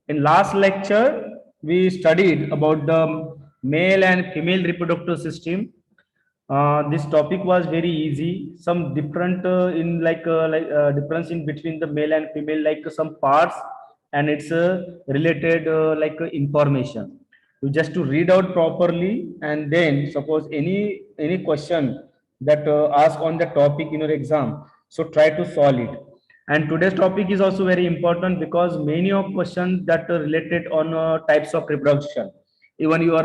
In last lecture, we studied about the male and female reproductive system. This topic was very easy. Some different in difference in between the male and female, like some parts, and it's related information. You just to read out properly, and then suppose any question that ask on the topic in your exam, so try to solve it. And today's topic is also very important because many of questions that are related on types of reproduction, even your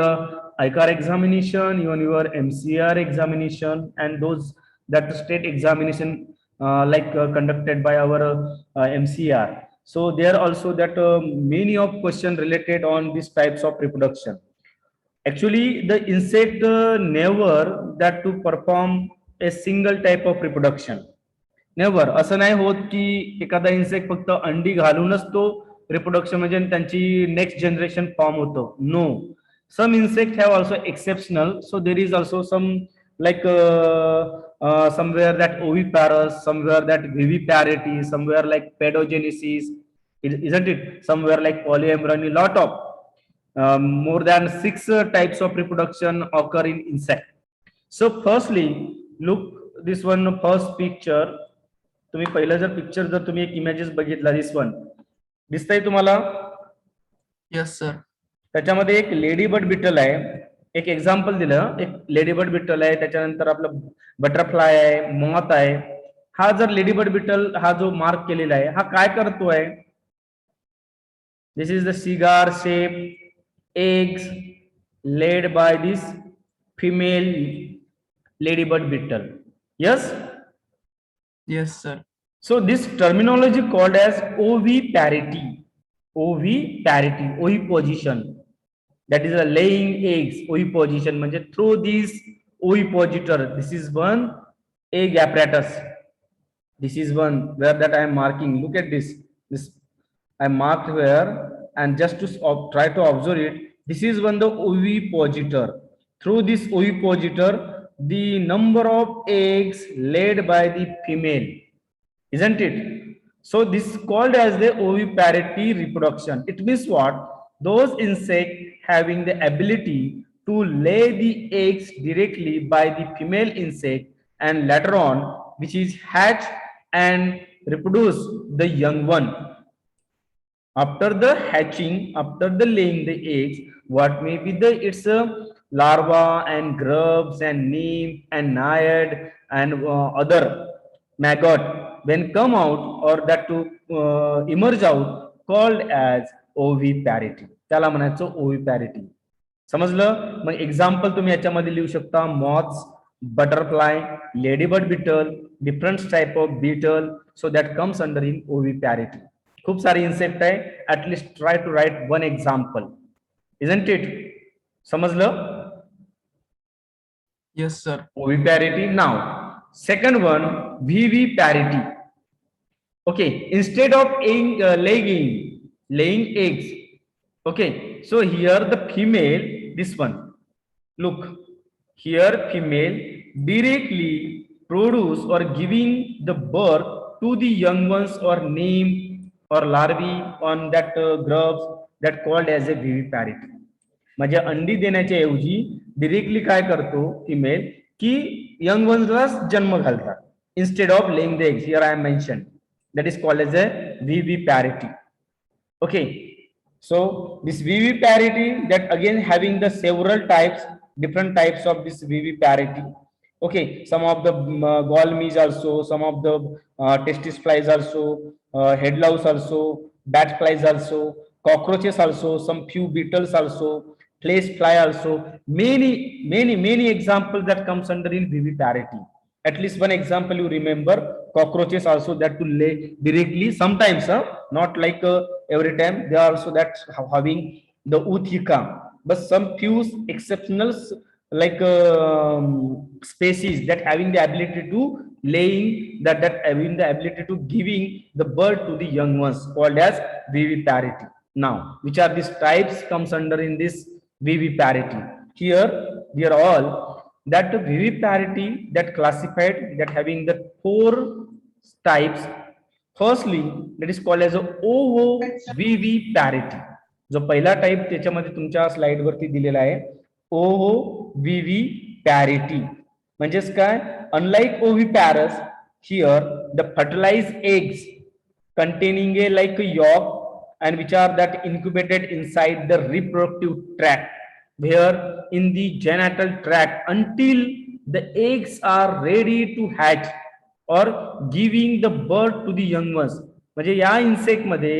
ICAR examination, even your MCR examination, and those that state examination conducted by our MCR. So there also that many of question related on these types of reproduction. Actually, the insect never that to perform a single type of reproduction. Never असं नाही होत की एखादा insect फक्त अंडी घालूनच तो reproduction म्हणजे त्यांची नेक्स्ट जनरेशन फॉर्म होतो. No, some insect have also exceptional. So there is also some like somewhere that oviparous, somewhere that viviparity, somewhere like pedogenesis, isn't it? Somewhere like polyembryony, lot of more than 6 types of reproduction occur in insect. So firstly, look this one first picture. तुम्ही पहिला जर picture जर तुम्ही एक images बघितला, this one दिसतंय तुम्हाला? Yes sir. त्याच्यामध्ये एक लेडी बर्ड बिटल आहे. एक एक्झाम्पल दिलं, एक लेडी बर्ड बिटल आहे, त्याच्यानंतर आपलं बटरफ्लाय आहे, मॉथ आहे. हा जर लेडी बर्ड बिटल हा जो मार्क केलेला आहे, हा काय करतोय? This is the cigar shape eggs laid by this female ladybird beetle. Yes? Yes, sir. So this terminology called as oviparity. Oviparity, oviposition. That is a laying eggs. Oviposition म्हणजे through this ovipositor. This is one egg apparatus. This is one where that I am marking. Look at this. This I marked where, and just to try to observe it. This is one the ovipositor. Through this ovipositor, the number of eggs laid by the female, isn't it? So this is called as the oviparity reproduction. It means what? Those insects having the ability to lay the eggs directly by the female insect, and later on which is hatch and reproduce the young one. After the hatching, after the laying the eggs, what may be the its larva and grubs and nymph and naiad and other maggot when come out or that to emerge out, called as oviparity. त्याला म्हणायचं oviparity. समजलं? मग example तुम्ही याच्यामध्ये लिहू शकता. Moths, butterfly, ladybird beetle, different type of beetle. So that comes under in oviparity. खूप सारे insect आहे. At least try to write one example. Isn't it? समजलं? Yes, sir. Oviparity. Now, second one, viviparity. Okay, instead of laying eggs. Okay, so here the female, this one. Look, here female directly produce or giving the birth to the young ones or nymph or larvae on that grubs, that called as a viviparity. म्हणजे अंडी देण्याच्या ऐवजी directly काय करतो female की young वन्सला जन्म घालतात instead of laying the eggs. Here I am mentioned, that is called as a viviparity. Okay, so this viviparity, that again having the several types, different types of this viviparity. Okay, some of the gallmeys also, some of the testis flies also, head louse also, bat flies also, cockroaches also, some few beetles also, flesh fly also. Many examples that comes under in viviparity. At least one example you remember, cockroaches also that to lay directly sometimes, not like every time. They are also that having the uthika, but some few exceptional like species that having the ability to laying, that having the ability to giving the birth to the young ones, called as viviparity. Now, which are these types comes under in this viviparity? Here we are all that viviparity that classified, that having the 4 types. Firstly that is called as a oviparity. जो पहिला type त्याच्यामध्ये तुमच्या slide वरती दिलेला आहे ओव्ही parity. म्हणजेच काय, unlike oviparous, here the fertilised eggs containing a like a yolk and which are that incubated inside the reproductive tract, where in the genital tract until the eggs are ready to hatch or giving the birth to the young ones. म्हणजे या insect मध्ये,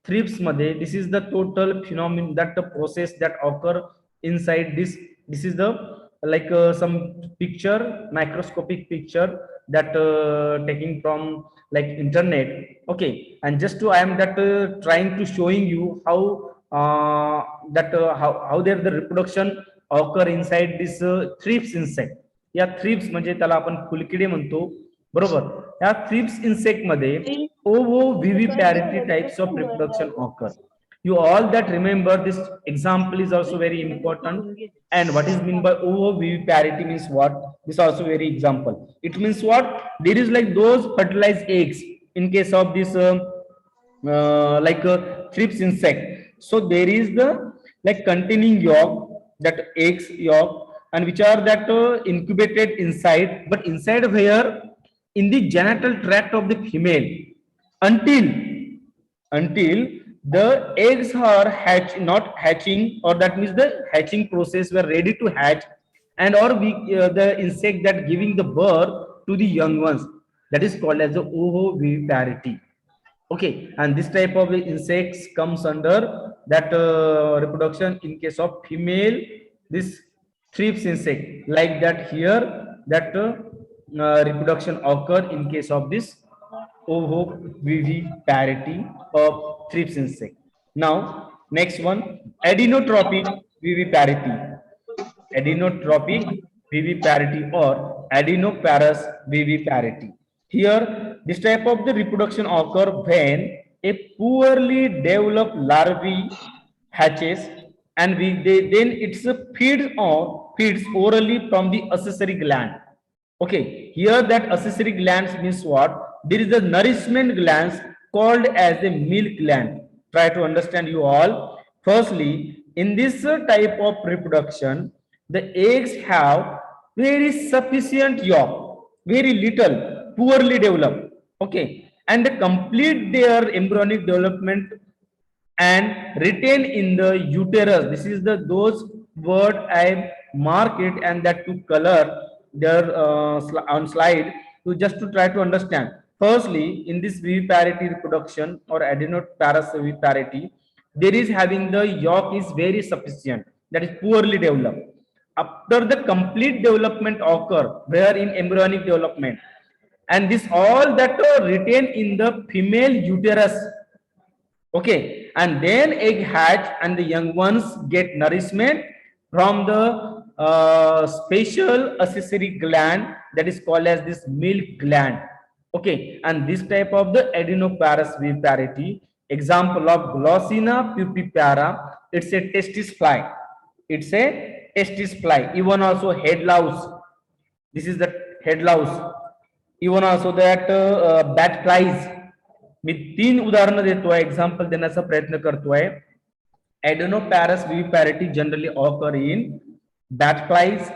thrips मध्ये, this is the total phenomenon that the process that occur inside this is the like some picture, microscopic picture that taking from like internet. Okay, and just to I am that trying to showing you how how there the reproduction occur inside this thrips insect. या thrips म्हणजे त्याला आपण फुलकिडे म्हणतो, बरोबर. या thrips insect मध्ये ovoviviparity types of reproduction occur. You all that remember this example is also very important. And what is mean by ovoviviparity means what? This also very example. It means what? There is like those fertilized eggs in case of this thrips insect. So there is the like containing yolk, that eggs yolk, and which are that incubated inside, but inside where? In the genital tract of the female, until the eggs are not hatching, or that means the hatching process were ready to hatch, and or the insect that giving the birth to the young ones, that is called as the ovoviviparity. Okay, and this type of insects comes under that reproduction in case of female, this thrips insect, like that here that reproduction occur in case of this ovoviviparity of thrips insect. Now next one, adenotropic viviparity. Adenotropic viviparity or adenoparas viviparity. Here this type of the reproduction occur when a poorly developed larvae hatches, and then it's feeds orally from the accessory gland. Okay, here that accessory glands means what? There is a nourishment glands called as a milk gland. Try to understand you all. Firstly, in this type of reproduction, the eggs have very sufficient yolk, very little, poorly developed. Okay, and they complete their embryonic development and retain in the uterus. This is the those word I mark it and that to color there on slide to just to try to understand. Firstly, in this viviparity reproduction or adenoparas viviparity, there is having the yolk is very sufficient, that is poorly developed. After the complete development occur, where in embryonic development, and this all that retain in the female uterus. Okay, and then egg hatch and the young ones get nourishment from the special accessory gland that is called as this milk gland. Okay, and this type of the adenoparas viviparity, example of Glossina pupipara, it's a testis fly. It's a testis fly. Even also head louse. This is the head louse. Even also that bat flies. मी 3 उदाहरणं देतोय, example देण्याचा प्रयत्न करतोय. Adenoparas viviparity generally occur in bat flies,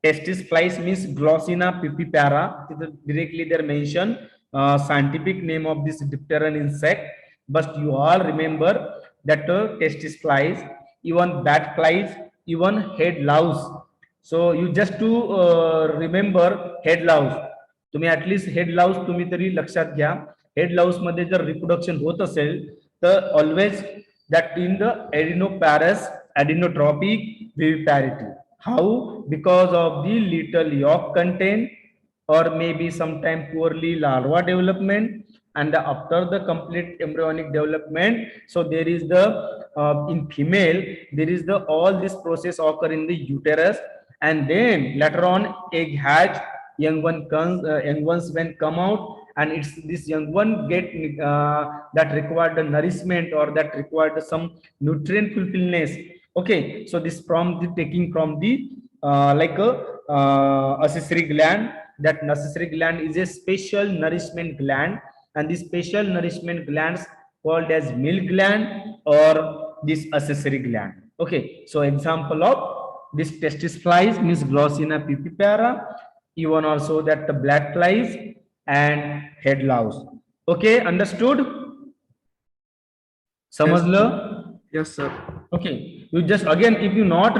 testis flies means Glossina pupipara. Directly there mention scientific name of this dipteran insect, but you all remember that testis flies, even bat flies, even head louse. So you just to remember head louse. तुम्ही at least head Laue's तुम्ही तरी लक्षात घ्या. Head Laue's मध्ये जर reproduction होत असेल तर always that in the adenotropic viviparity. How? Because of the little yolk content, or maybe sometime poorly larva development, and after the complete embryonic development, so there is the in female there is the all this process occur in the uterus, and then later on egg hatch, young ones when come out, and it's this young one get that required the nourishment or that required some nutrient fulfillment. Okay, so this from the taking from the like a accessory gland. That accessory gland is a special nourishment gland, and the special nourishment glands called as milk gland or this accessory gland. Okay, so example of this testis flies means Glossina pipipara, even also that the black flies and head louse. Okay, understood? Yes. Samajla? Yes, sir. Okay, you just again, if you not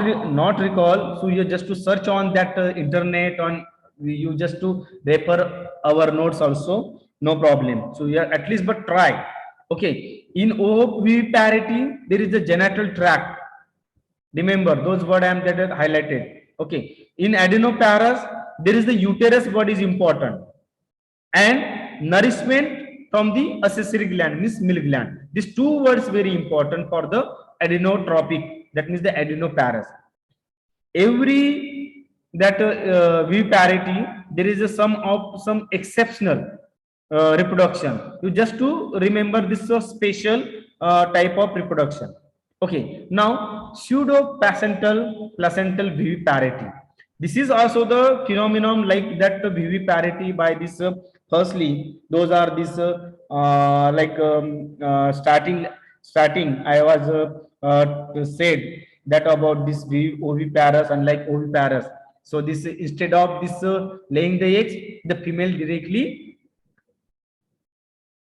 recall, so you just to search on that internet on, you just to refer our notes also, no problem. So yeah, at least but try. Okay, in oviparity there is the genital tract. Remember those word I am that are highlighted. Okay, in adenoparas there is the uterus word is important, and nourishment from the accessory gland means milk gland. These two words very important for the adenotropic, that means the adenoparas. Every that viviparity there is a some exceptional reproduction. You just to remember this special type of reproduction. Okay, now placental viviparity. This is also the phenomenon like that viviparity by this firstly those are this starting I was said that about this oviparous unlike oviparous. So this instead of this laying the eggs, the female directly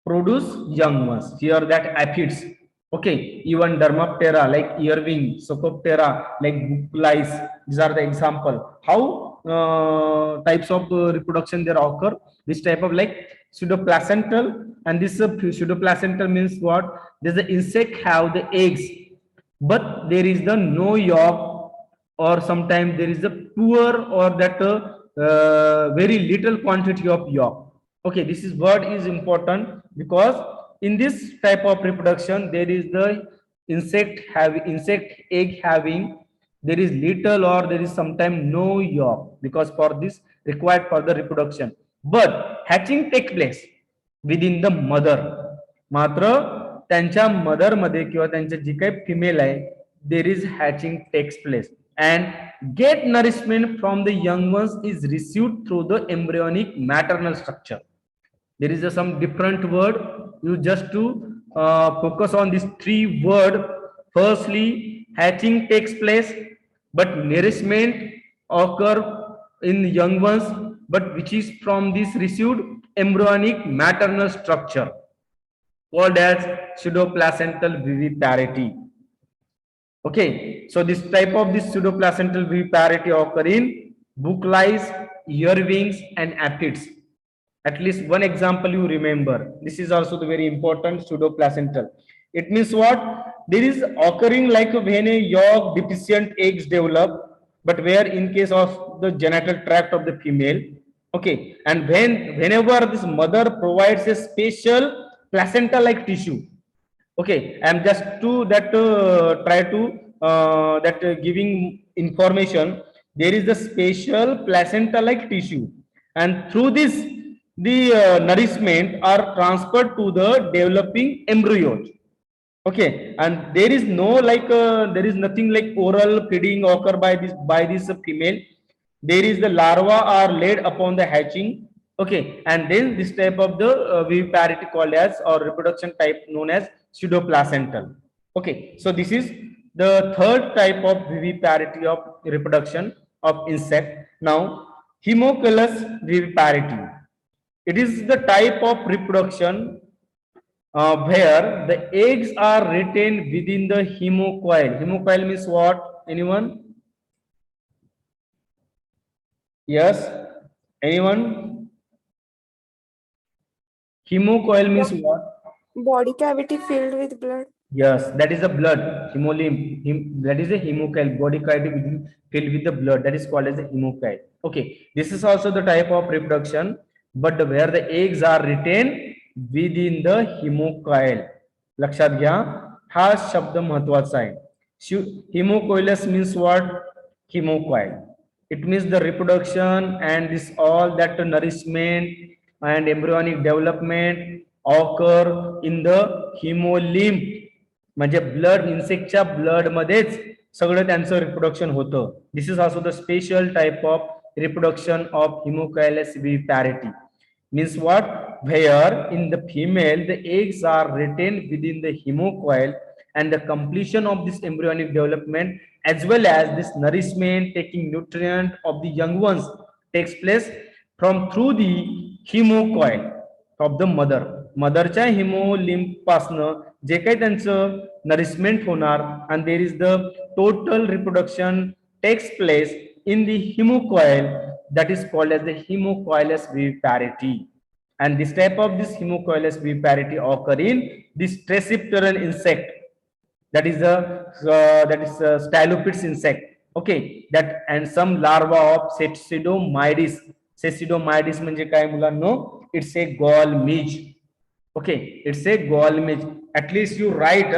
produce young ones. Here that aphids. Okay, even Dermaptera like earwing, Socoptera like bucolice. These are the example. How types of reproduction there occur? This type of like pseudoplacental, and this pseudoplacental means what? Does the insect have the eggs, but there is the no yolk, or sometimes there is a poor or that very little quantity of yolk. Okay, this is word is important because in this type of reproduction there is the insect egg having, there is little or there is sometimes no yolk, because for this required for the reproduction, but hatching take place within the mother. मात्र त्यांच्या mother मध्ये किंवा त्यांच्या जी काही female आहे, there is hatching takes place and get nourishment from the young ones is received through the embryonic maternal structure. There is some different word, you just to focus on these three word. Firstly, hatching takes place, but nourishment occur in young ones, but which is from this received embryonic maternal structure called as pseudoplacental viviparity. Okay, so this type of this pseudoplacental viviparity occur in bucolice, earwings, and aphids. At least one example you remember. This is also the very important pseudoplacental. It means what? There is occurring like when a yolk deficient eggs develop, but where in case of the genital tract of the female. Okay, and whenever this mother provides a special placenta like tissue. Okay, I'm just to that try to giving information. There is the special placenta like tissue, and through this the nourishment are transferred to the developing embryos. Okay, and there is no like there is nothing like oral feeding occur by this female. There is the larva are laid upon the hatching. Okay, and then this type of the viviparity called as, or reproduction type known as pseudoplacental. Okay, so this is the third type of viviparity of reproduction of insect. Now Hemocoelous viviparity, it is the type of reproduction where the eggs are retained within the hemocoel. Hemocoel means what? Anyone? Yes, anyone? Hemocoel means what? Body cavity filled with blood. Yes, that is the blood. That is a hemocoel, body cavity filled with the blood. That is called as a hemocoel. Okay, this is also the type of reproduction, but where the eggs are retained within the hemocoel. लक्षात घ्या, हा शब्द महत्वाचा आहे. Hemocoelous means what? Hemocoel. It means the reproduction and this all that nourishment and embryonic development occur in the hemolymph. म्हणजे blood, इन्सेक्टच्या blood मध्येच सगळं त्यांचं रिप्रोडक्शन होतं. This is also the special type of reproduction of hemocoelous viviparity. means what? Where in the female the eggs are retained within the hemocoel, and the completion of this embryonic development as well as this nourishment taking nutrient of the young ones takes place from through the hemocoel of the मदरच्या hemolymph पासनं जे काही त्यांचं nourishment होणार and there is the total reproduction takes place in the hemocoel, that is called as the hemocoelous viviparity. And this type of this hemocoelous viviparity occur in this Trecipteran insect, that is a Stylopids insect. Okay, that and some larva of Cecidomydes. Cecidomydes म्हणजे काय मुलांनो? It's a gall midge. Okay, it's a gall midge. At least you write,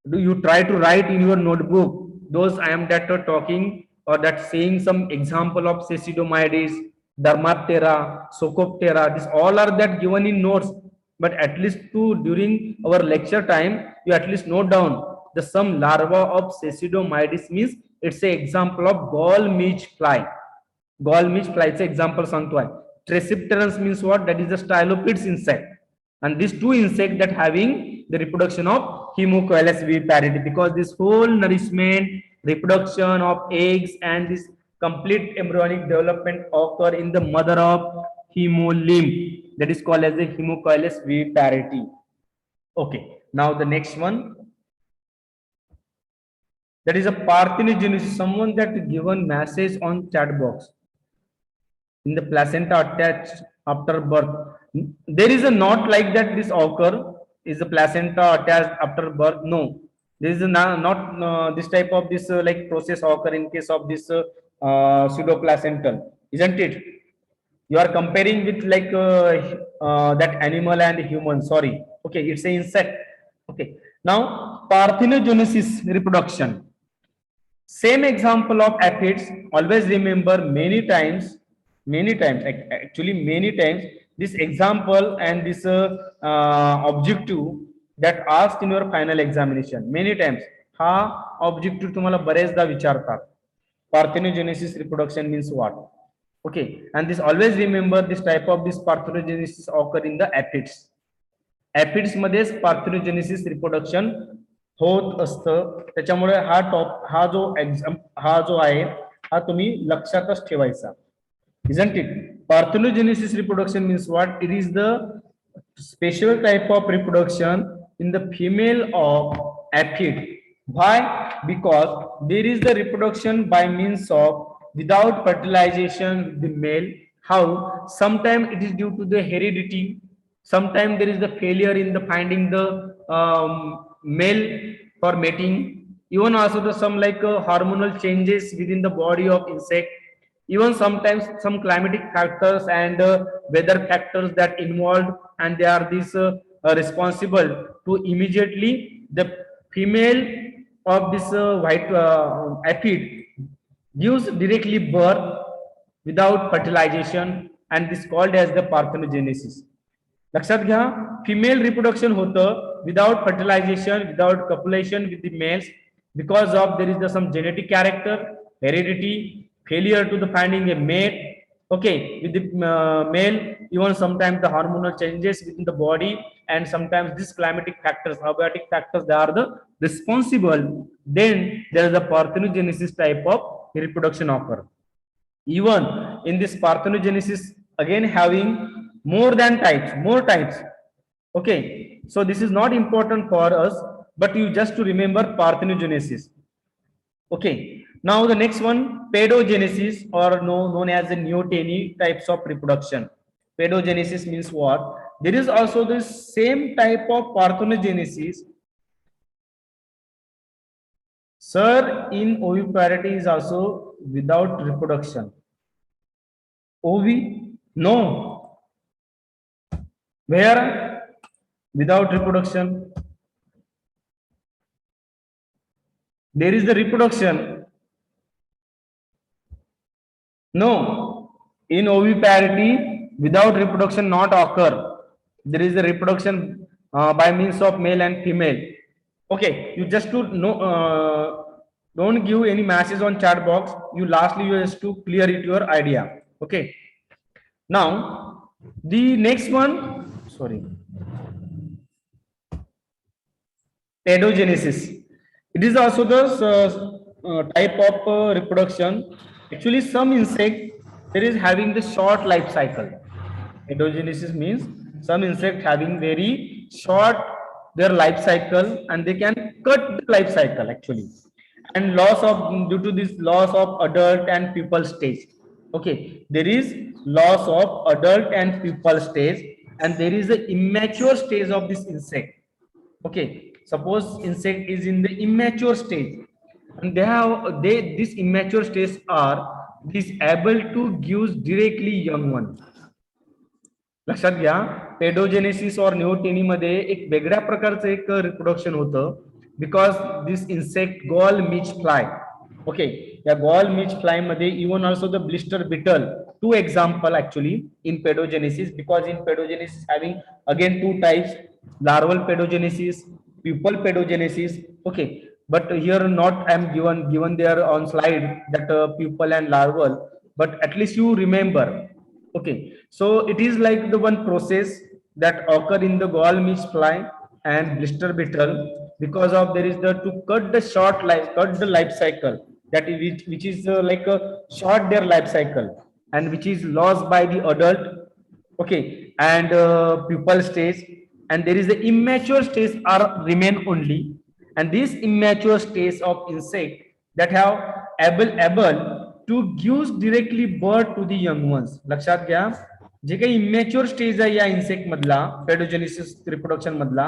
do you try to write in your notebook those I am that talking or that saying some example of Cecidomydes, Dermaptera, Socoptera. This all are that given in notes, but at least during our lecture time you at least note down the some larva of Cecidomydes means it's a example of gall midge fly. Gall midge fly चे example सांगतोय. Trecipterans means what? That is the Stylopids insect. And these two insects that having the reproduction of hemocoelous viviparity, because this whole nourishment, reproduction of eggs and this complete embryonic development occur in the mother of hemolymph, that is called as the hemocoelous viviparity. Okay, now the next one, that is a parthenogenesis. Someone that given message on chat box. In the placenta attached after birth, there is a not like that this occur. Is the placenta attached after birth? No, there is a not this type of this like process occur in case of this pseudoplacental, isn't it? You are comparing with like that animal and human. Sorry, okay, it's an insect. Okay, now parthenogenesis, reproduction. Same example of aphids. Always remember many times, actually many times this example and this objective that asked in your final examination many times. हा objective तुम्हाला बरेचदा विचारतात. Parthenogenesis, reproduction means what? Okay, and this always remember this type of this parthenogenesis occur in the aphids. Aphids मध्येच parthenogenesis reproduction होत असतं. त्याच्यामुळे हा जो आहे हा तुम्ही लक्षातच ठेवायचा. Isn't it? Parthenogenesis reproduction means what? It is the special type of reproduction in the female of aphid. Why? Because there is the reproduction by means of without fertilization with the male. How? Sometimes it is due to the heredity. Sometimes there is the failure in the finding the male for mating. Even also the some like hormonal changes within the body of insect. Even sometimes some climatic factors and weather factors that involved, and they are these responsible to immediately the female of this white aphid gives directly birth without fertilization, and this called as the parthenogenesis. लक्षात घ्या, female reproduction होतं without fertilization, without copulation with the males, because of there is the some genetic character, heredity, failure to the finding a mate. Okay, with the male, even sometimes the hormonal changes within the body, and sometimes these climatic factors, abiotic factors, they are the responsible. Then there is a parthenogenesis type of reproduction occur. Even in this parthenogenesis, again having more types. Okay, so this is not important for us, but you just to remember parthenogenesis. Okay, now the next one, pedogenesis, or known as the neoteny types of reproduction. Pedogenesis means what? There is also the same type of parthenogenesis. Sir, in oviparity is also without reproduction. Ovi? No. Where? Without reproduction. There is the reproduction. No, in oviparity without reproduction not occur. There is a reproduction by means of male and female. Okay, you just to know, don't give any message on chat box. You lastly you just to clear it your idea. Okay, now The next one, sorry, pedogenesis. It is also the type of reproduction. Actually, some insect there is having the short life cycle. Pedogenesis means some insect having very short their life cycle and they can cut the life cycle actually, and loss of due to this loss of adult and pupal stage. Okay, there is loss of adult and pupal stage, and there is the immature stage of this insect. Okay, suppose insect is in the immature stage, and they this immature stage are this able to give directly young one. लक्षात घ्या, paedogenesis और neoteny मध्ये एक वेगळ्या प्रकारचं एक reproduction होतं, because this insect gall midge fly. Okay, या गॉल मीच फ्लाय मध्ये even also the blister beetle, two example actually in pedogenesis, because in pedogenesis having again two types, larval pedogenesis, pupal pedogenesis. Okay, but here not I am given there on slide that pupal and larval, but at least you remember. Okay, so it is like the one process that occur in the gall meat fly and blister beetle, because of there is the to cut the short life, cut the life cycle, that is which is like a short their life cycle, and which is lost by the adult. Okay, and pupal stage, and there is the immature stage are remain only, and this immature stage of insect that have able to give directly birth to the young ones. लक्षात घ्या, जे काही immature stage आहे या insect मधला, paedogenesis reproduction मधला,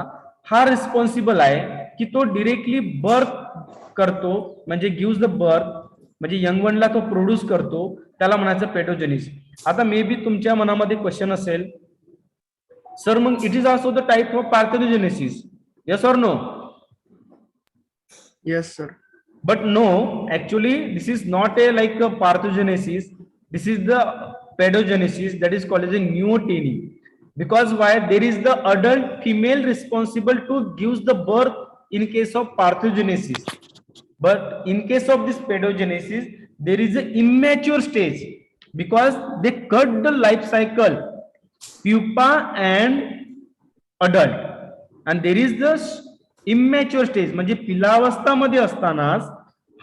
हा responsible आहे की तो डिरेक्टली बर्थ करतो, म्हणजे गिव्स द बर्थ, म्हणजे यंग वनला तो प्रोड्यूस करतो, त्याला म्हणायचं पेडोजेनिस. आता मे बी तुमच्या मनामध्ये क्वेश्चन असेल, sir mug it is also the type of parthenogenesis, yes or no? Yes, sir. But no, actually this is not a like a parthenogenesis, this is the pedogenesis, that is called as a neoteny. Because why? There is the adult female responsible to gives the birth in case of parthenogenesis, but in case of this pedogenesis there is an immature stage, because they cut the life cycle pupa and adult, and there is the immature stage, म्हणजे पिलावस्था मध्ये असतानाच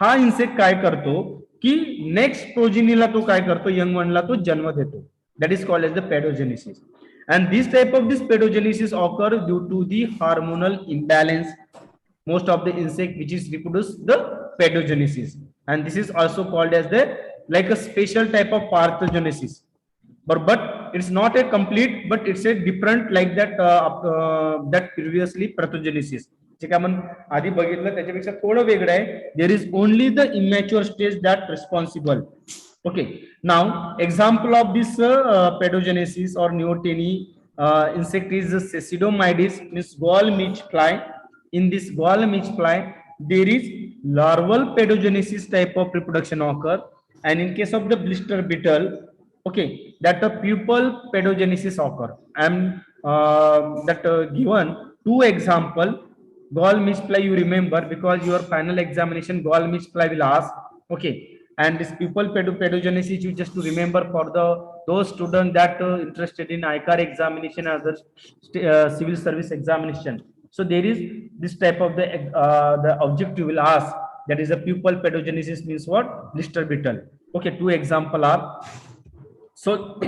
हा insect काय करतो की next प्रोजिनीला तो काय करतो, यंग वनला तो जन्म देतो. That is called as the pedogenesis. and this type of this pedogenesis occur due to the hormonal imbalance most of the insect which is reproduce the pedogenesis, and this is also called as the like a special type of parthenogenesis. But it's not a complete, but it's a different like that that previously pathogenesis, जे काय आपण आधी बघितलं त्याच्यापेक्षा थोडं वेगळं आहे. There is only the immature stage that responsible. Okay, now example of this pedogenesis or neoteny insect is Cecidomydes, means gall midge fly. In this gall midge fly there is larval pedogenesis type of reproduction occur, and in case of the blister beetle, okay, that the pupal pedogenesis occur. I am that given two example. Gall midge fly you remember, because your final examination gall midge fly will ask. Okay, and this pupal pedogenesis you just to remember for the those students that interested in ICAR examination or the civil service examination. So there is this type of the objective will ask, that is a pupal pedogenesis means what, blister beetle. Okay, two example are. So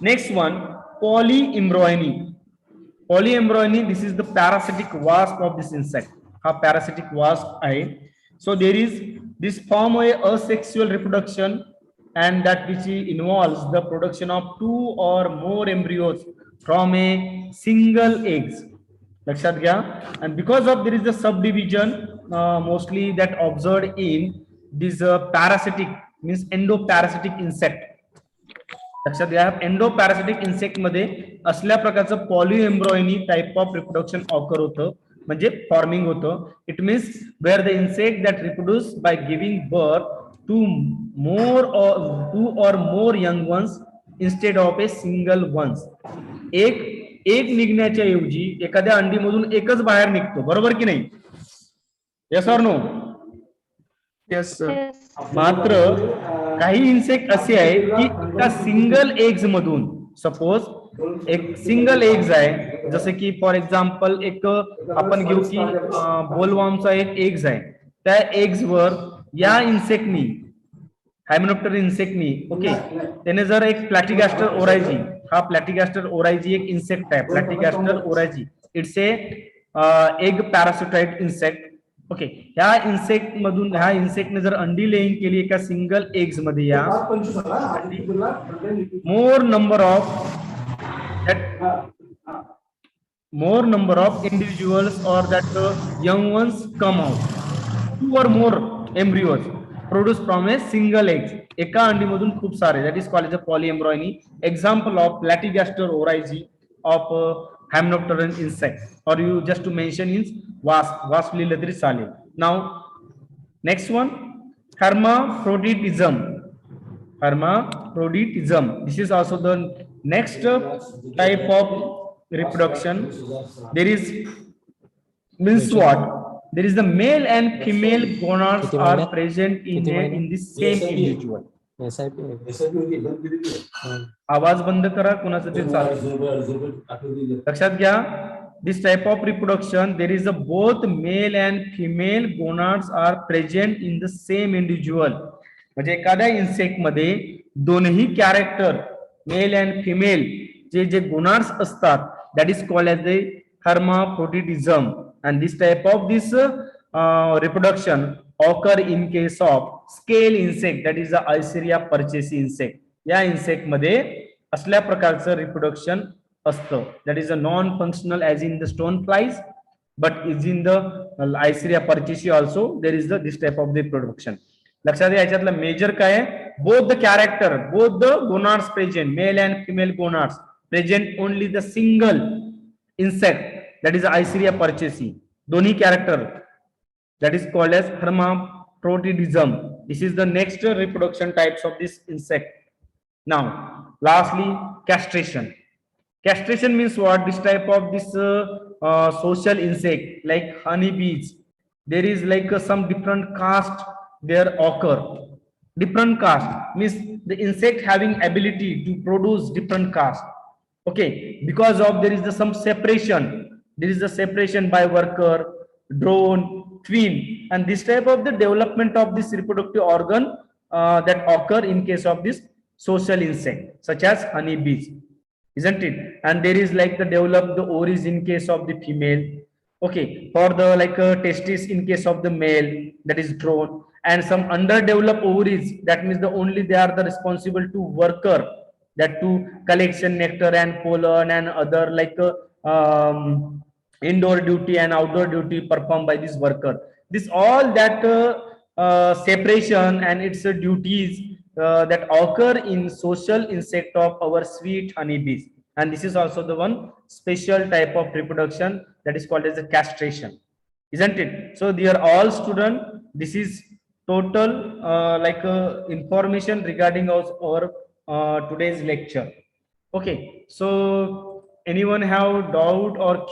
next one, polyembryony. Polyembryony, this is the parasitic wasp of this insect. Ha parasitic wasp आहे. So there is this form of asexual reproduction, and that which involves the production of two or more embryos from a single eggs. लक्षात घ्या. And because of there is a subdivision mostly that observed in this parasitic means endoparasitic insect. लक्षात घ्या, एंडोपॅरासिटिक insect मध्ये असल्या प्रकारचं polyembryony type of reproduction occur होतं, म्हणजे forming होतं. It means where the insect that reproduce by giving birth to two or more young ones instead of a single ones. एक निघण्याच्या ऐवजी एखाद्या अंडीमधून एकच बाहेर निघतो, बरोबर की नाही? Yes or no? Yes, sir. Yes. मात्र काही इन्सेक्ट असे आहेत की एका सिंगल एग्ज मधून सपोज एक सिंगल एग्ज आहे, जसं की फॉर एक्झाम्पल एक आपण घेऊ की बोलवॉर्मचा एक एग्ज आहे, त्या एग्ज वर या इन्सेक्टनी हायमेनॉप्टर इन्सेक्टनी ओके त्याने जर एक प्लॅटिगॅस्टर ओरायजी, हा प्लॅटिगॅस्टर ओरायजी एक इन्सेक्ट आहे, Platygaster oryzae it's a egg parasitoid insect okay. ह्या इन्सेक्ट मधून ह्या इन्सेक्टने जर अंडी लेईंग केली एका सिंगल एग्ज मध्ये, या मोर नंबर ऑफ इंडिव्हिज्युअल्स और that young ones come out, 2 or more embryos produced from a single egg. एका अंडीमधून खूप सारे, that is called as a polyembryony. Example of Platygaster oryzae of hymenopteran insect, or you just to mention is wasp लिहिलं तरी चालेल. Now next one, hermaphroditism. This is also the next type of reproduction. There is means what? There is the male and female gonads are present in the same individual. आवाज बंद करा कोणाचं ते चालू. लक्षात घ्या, this type of reproduction there is a both male and female gonads are present in the same individual. म्हणजे एखाद्या इन्सेक्ट मध्ये दोनही कॅरेक्टर मेल अँड फिमेल जे गोनाड्स असतात, that is called as the hermaphroditism. And this type of this reproduction occur in case of scale insect, that is the Eisseria purchasei insect. या insect मध्ये असल्या प्रकारचं reproduction असतं, that is a non functional as in the stone flies, but is in the Eisseria purchasei also there is the this type of the reproduction. लक्षात घ्या, याच्यातलं major काय आहे, both the character, both the gonads present, male and female gonads present only the single insect, that is Eisseria purchasei, दोन्ही character, that is called as hermaphroditism. This is the next reproduction types of this insect. Now lastly, castration means what? This type of this social insect like honeybees, there is like some different caste there occur. Different caste means the insect having ability to produce different caste. Okay, because of there is some separation, there is the separation by worker, drone, twin, and this type of the development of this reproductive organ that occur in case of this social insect such as honeybees, isn't it? And there is like the develop the ovaries in case of the female, okay, for the like testis in case of the male, that is drone, and some underdeveloped ovaries, that means the only they are the responsible to worker, that to collection nectar and pollen and other like indoor duty and outdoor duty performed by this worker. This all that separation and its duties that occur in social insect of our sweet honeybees, and this is also the one special type of reproduction that is called as a castration, isn't it? So they are all student, this is total information regarding our today's lecture. Okay, so anyone have doubt or